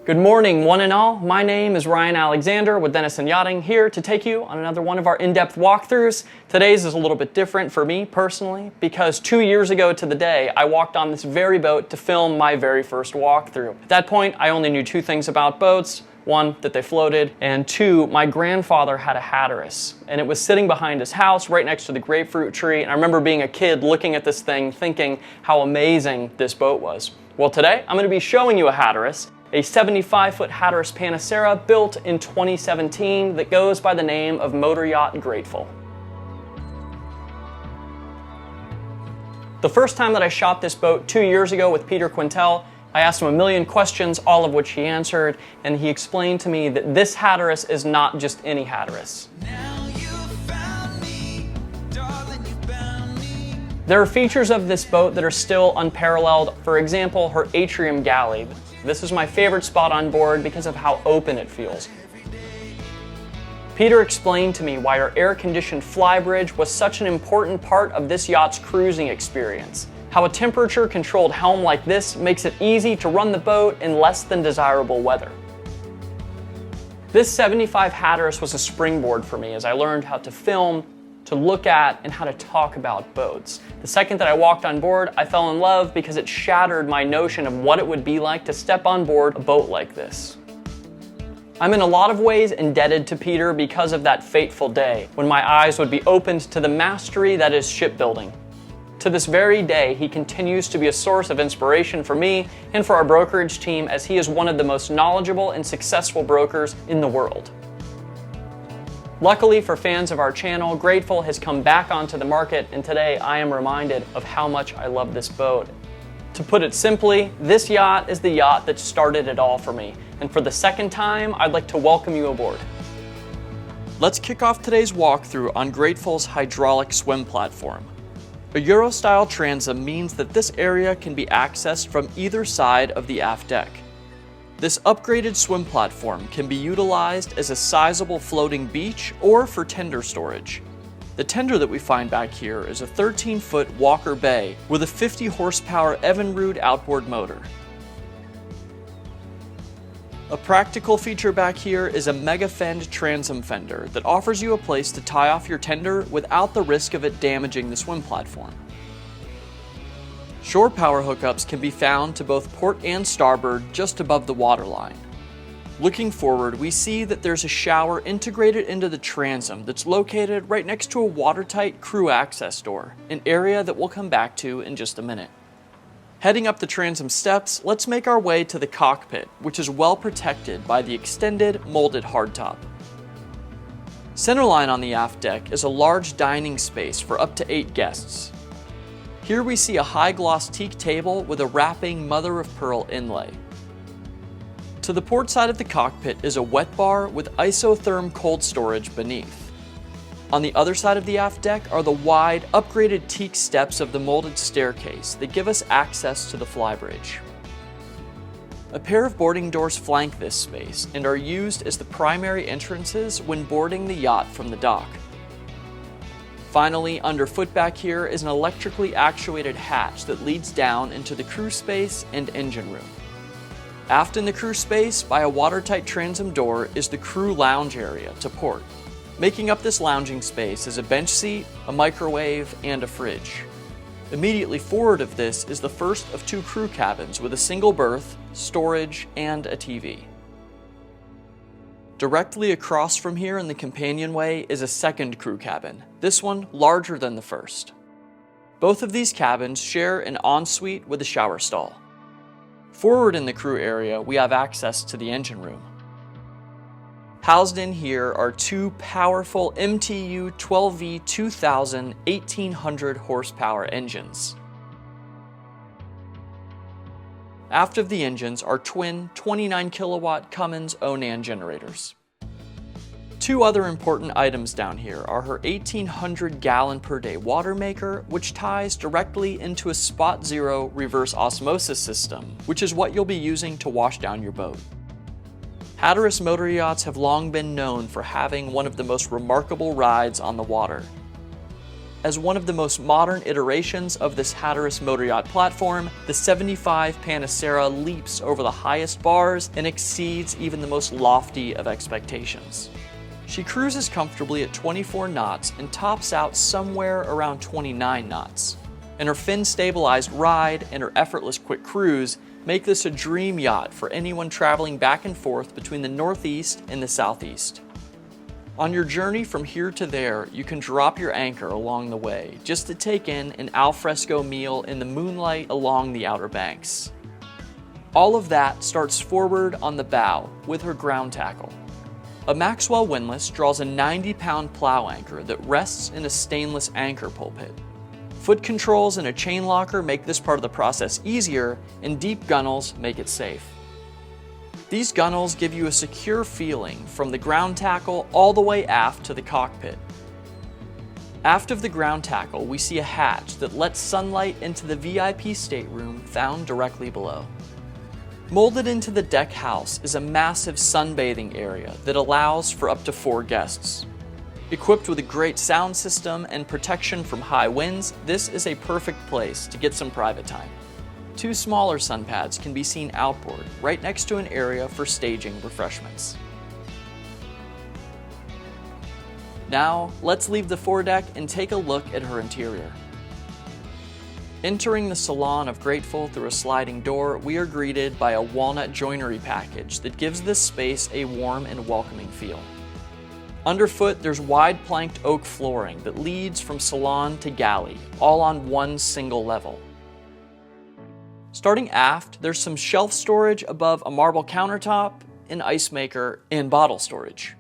Good morning, one and all. My name is Ryan Alexander with Denison Yachting, here to take you on another one of our in-depth walkthroughs. Today's is a little bit different for me personally, because 2 years ago to the day, I walked on this very boat to film my very first walkthrough. At that point, I only knew two things about boats. One, that they floated, and two, my grandfather had a Hatteras, and it was sitting behind his house right next to the grapefruit tree, and I remember being a kid looking at this thing thinking how amazing this boat was. Well, today, I'm going to be showing you a Hatteras, a 75-foot Hatteras Panacera built in 2017 that goes by the name of Motoryacht Grateful. The first time that I shot this boat 2 years ago with Peter Quintal, I asked him a million questions, all of which he answered, and he explained to me that this Hatteras is not just any Hatteras. There are features of this boat that are still unparalleled. For example, her atrium galley. This is my favorite spot on board because of how open it feels. Peter explained to me why our air-conditioned FlyBridge was such an important part of this yacht's cruising experience. How a temperature-controlled helm like this makes it easy to run the boat in less than desirable weather. This 75 Hatteras was a springboard for me as I learned how to film, to look at, and how to talk about boats. The second that I walked on board, I fell in love because it shattered my notion of what it would be like to step on board a boat like this. I'm in a lot of ways indebted to Peter because of that fateful day when my eyes would be opened to the mastery that is shipbuilding. To this very day, he continues to be a source of inspiration for me and for our brokerage team, as he is one of the most knowledgeable and successful brokers in the world. Luckily for fans of our channel, Grateful has come back onto the market, and today I am reminded of how much I love this boat. To put it simply, this yacht is the yacht that started it all for me, and for the second time, I'd like to welcome you aboard. Let's kick off today's walkthrough on Grateful's hydraulic swim platform. A Euro-style transom means that this area can be accessed from either side of the aft deck. This upgraded swim platform can be utilized as a sizable floating beach or for tender storage. The tender that we find back here is a 13-foot Walker Bay with a 50 horsepower Evinrude outboard motor. A practical feature back here is a Mega Fend transom fender that offers you a place to tie off your tender without the risk of it damaging the swim platform. Shore power hookups can be found to both port and starboard just above the waterline. Looking forward, we see that there's a shower integrated into the transom that's located right next to a watertight crew access door, an area that we'll come back to in just a minute. Heading up the transom steps, let's make our way to the cockpit, which is well protected by the extended molded hardtop. Centerline on the aft deck is a large dining space for up to 8 guests. Here we see a high-gloss teak table with a wrapping mother-of-pearl inlay. To the port side of the cockpit is a wet bar with isotherm cold storage beneath. On the other side of the aft deck are the wide, upgraded teak steps of the molded staircase that give us access to the FlyBridge. A pair of boarding doors flank this space and are used as the primary entrances when boarding the yacht from the dock. Finally, underfoot back here is an electrically actuated hatch that leads down into the crew space and engine room. Aft in the crew space, by a watertight transom door, is the crew lounge area to port. Making up this lounging space is a bench seat, a microwave, and a fridge. Immediately forward of this is the first of 2 crew cabins with a single berth, storage, and a TV. Directly across from here in the companionway is a second crew cabin, this one larger than the first. Both of these cabins share an ensuite with a shower stall. Forward in the crew area, we have access to the engine room. Housed in here are 2 powerful MTU 12V 2000 1800 horsepower engines. Aft of the engines are twin 29 kilowatt Cummins Onan generators. 2 other important items down here are her 1,800 gallon per day water maker, which ties directly into a Spot Zero reverse osmosis system, which is what you'll be using to wash down your boat. Hatteras motor yachts have long been known for having one of the most remarkable rides on the water. As one of the most modern iterations of this Hatteras motoryacht platform, the 75 Panacera leaps over the highest bars and exceeds even the most lofty of expectations. She cruises comfortably at 24 knots and tops out somewhere around 29 knots. And her fin-stabilized ride and her effortless quick cruise make this a dream yacht for anyone traveling back and forth between the Northeast and the Southeast. On your journey from here to there, you can drop your anchor along the way just to take in an alfresco meal in the moonlight along the Outer Banks. All of that starts forward on the bow with her ground tackle. A Maxwell windlass draws a 90-pound plow anchor that rests in a stainless anchor pulpit. Foot controls and a chain locker make this part of the process easier, and deep gunnels make it safe. These gunnels give you a secure feeling from the ground tackle all the way aft to the cockpit. Aft of the ground tackle, we see a hatch that lets sunlight into the VIP stateroom found directly below. Molded into the deck house is a massive sunbathing area that allows for up to 4 guests. Equipped with a great sound system and protection from high winds, this is a perfect place to get some private time. 2 smaller sun pads can be seen outboard, right next to an area for staging refreshments. Now, let's leave the foredeck and take a look at her interior. Entering the Salon of Grateful through a sliding door, we are greeted by a walnut joinery package that gives this space a warm and welcoming feel. Underfoot, there's wide planked oak flooring that leads from Salon to Galley, all on one single level. Starting aft, there's some shelf storage above a marble countertop, an ice maker, and bottle storage.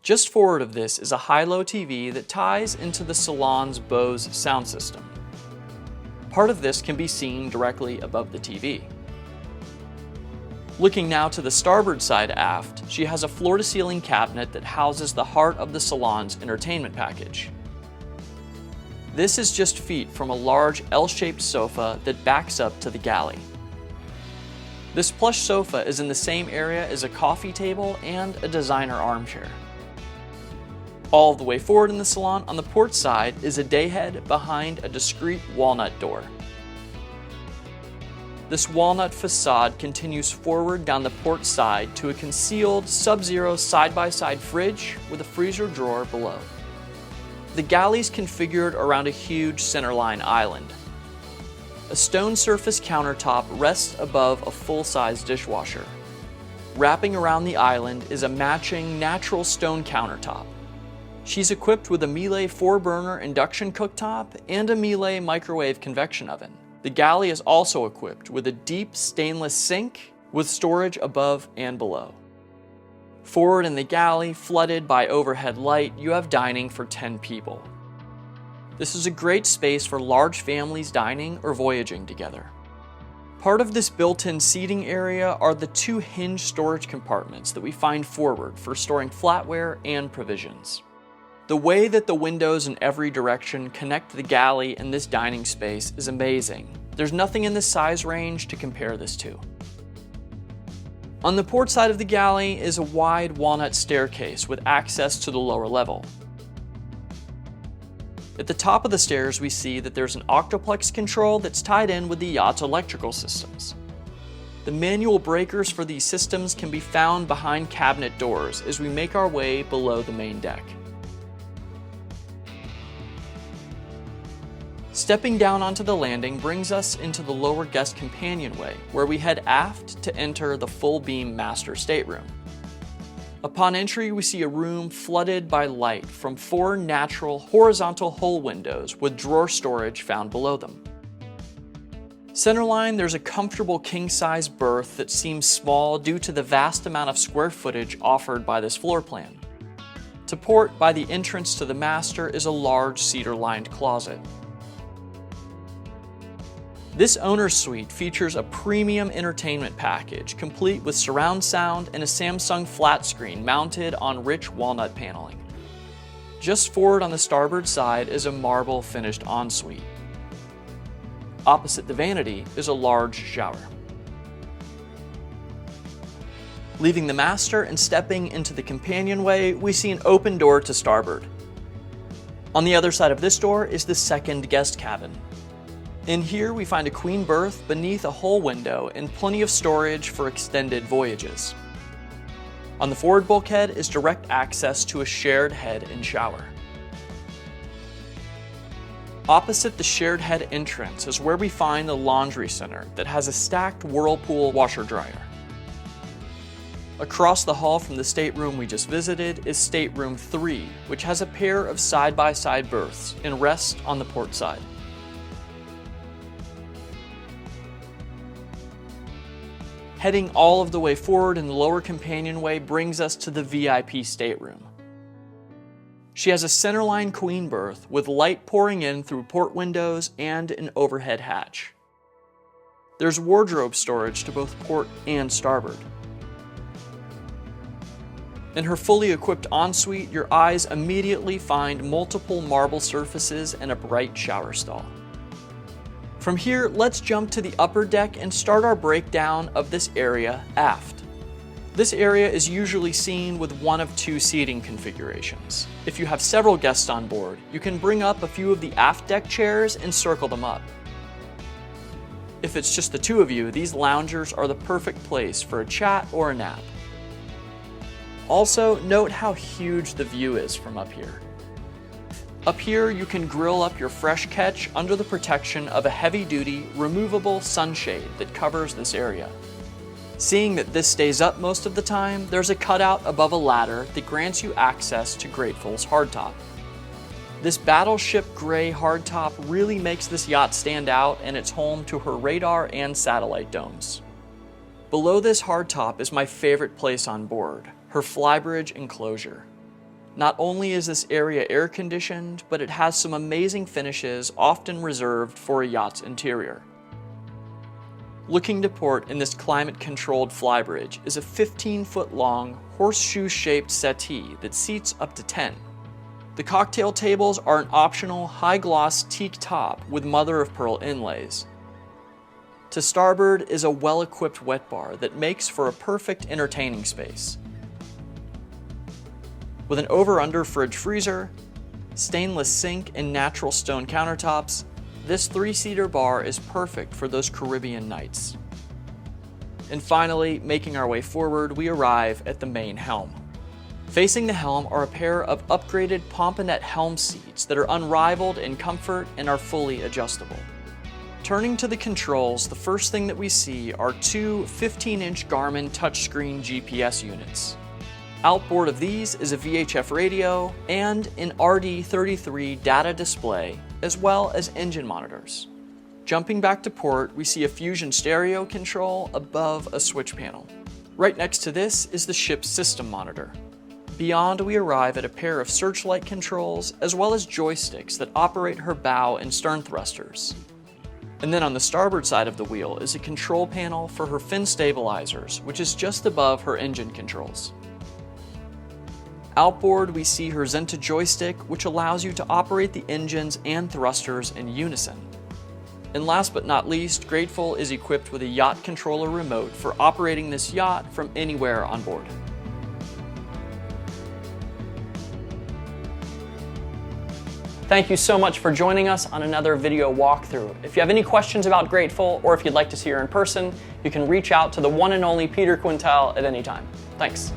Just forward of this is a high-low TV that ties into the Salon's Bose sound system. Part of this can be seen directly above the TV. Looking now to the starboard side aft, she has a floor-to-ceiling cabinet that houses the heart of the Salon's entertainment package. This is just feet from a large L-shaped sofa that backs up to the galley. This plush sofa is in the same area as a coffee table and a designer armchair. All the way forward in the Salon on the port side is a dayhead behind a discreet walnut door. This walnut facade continues forward down the port side to a concealed sub-zero side-by-side fridge with a freezer drawer below. The galley's configured around a huge centerline island. A stone surface countertop rests above a full-size dishwasher. Wrapping around the island is a matching natural stone countertop. She's equipped with a Miele 4-burner induction cooktop and a Miele microwave convection oven. The galley is also equipped with a deep stainless sink with storage above and below. Forward in the galley, flooded by overhead light, you have dining for 10 people. This is a great space for large families dining or voyaging together. Part of this built-in seating area are the 2 hinge storage compartments that we find forward for storing flatware and provisions. The way that the windows in every direction connect the galley and this dining space is amazing. There's nothing in this size range to compare this to. On the port side of the galley is a wide walnut staircase with access to the lower level. At the top of the stairs, we see that there's an octoplex control that's tied in with the yacht's electrical systems. The manual breakers for these systems can be found behind cabinet doors as we make our way below the main deck. Stepping down onto the landing brings us into the lower guest companionway, where we head aft to enter the full-beam master stateroom. Upon entry, we see a room flooded by light from 4 natural horizontal hull windows with drawer storage found below them. Centerline, there's a comfortable king-size berth that seems small due to the vast amount of square footage offered by this floor plan. To port by the entrance to the master is a large cedar-lined closet. This owner's suite features a premium entertainment package complete with surround sound and a Samsung flat screen mounted on rich walnut paneling. Just forward on the starboard side is a marble finished ensuite. Opposite the vanity is a large shower. Leaving the master and stepping into the companionway, we see an open door to starboard. On the other side of this door is the second guest cabin. In here we find a queen berth beneath a whole window and plenty of storage for extended voyages. On the forward bulkhead is direct access to a shared head and shower. Opposite the shared head entrance is where we find the laundry center that has a stacked Whirlpool washer-dryer. Across the hall from the stateroom we just visited is Stateroom 3, which has a pair of side-by-side berths and rests on the port side. Heading all of the way forward in the lower companionway brings us to the VIP stateroom. She has a centerline queen berth with light pouring in through port windows and an overhead hatch. There's wardrobe storage to both port and starboard. In her fully equipped ensuite, your eyes immediately find multiple marble surfaces and a bright shower stall. From here, let's jump to the upper deck and start our breakdown of this area aft. This area is usually seen with one of two seating configurations. If you have several guests on board, you can bring up a few of the aft deck chairs and circle them up. If it's just the two of you, these loungers are the perfect place for a chat or a nap. Also, note how huge the view is from up here. Up here, you can grill up your fresh catch under the protection of a heavy-duty, removable sunshade that covers this area. Seeing that this stays up most of the time, there's a cutout above a ladder that grants you access to Grateful's hardtop. This battleship gray hardtop really makes this yacht stand out, and it's home to her radar and satellite domes. Below this hardtop is my favorite place on board, her FlyBridge enclosure. Not only is this area air-conditioned, but it has some amazing finishes often reserved for a yacht's interior. Looking to port in this climate-controlled FlyBridge is a 15-foot-long, horseshoe-shaped settee that seats up to 10. The cocktail tables are an optional high-gloss teak top with mother-of-pearl inlays. To starboard is a well-equipped wet bar that makes for a perfect entertaining space. With an over-under fridge freezer, stainless sink and natural stone countertops, this 3-seater bar is perfect for those Caribbean nights. And finally, making our way forward, we arrive at the main helm. Facing the helm are a pair of upgraded pomponette helm seats that are unrivaled in comfort and are fully adjustable. Turning to the controls, the first thing that we see are two 15-inch Garmin touchscreen GPS units. Outboard of these is a VHF radio and an RD33 data display, as well as engine monitors. Jumping back to port, we see a Fusion stereo control above a switch panel. Right next to this is the ship's system monitor. Beyond, we arrive at a pair of searchlight controls, as well as joysticks that operate her bow and stern thrusters. And then on the starboard side of the wheel is a control panel for her fin stabilizers, which is just above her engine controls. Outboard, we see her Xenta joystick, which allows you to operate the engines and thrusters in unison. And last but not least, Grateful is equipped with a Yacht Controller remote for operating this yacht from anywhere on board. Thank you so much for joining us on another video walkthrough. If you have any questions about Grateful, or if you'd like to see her in person, you can reach out to the one and only Peter Quintal at any time. Thanks.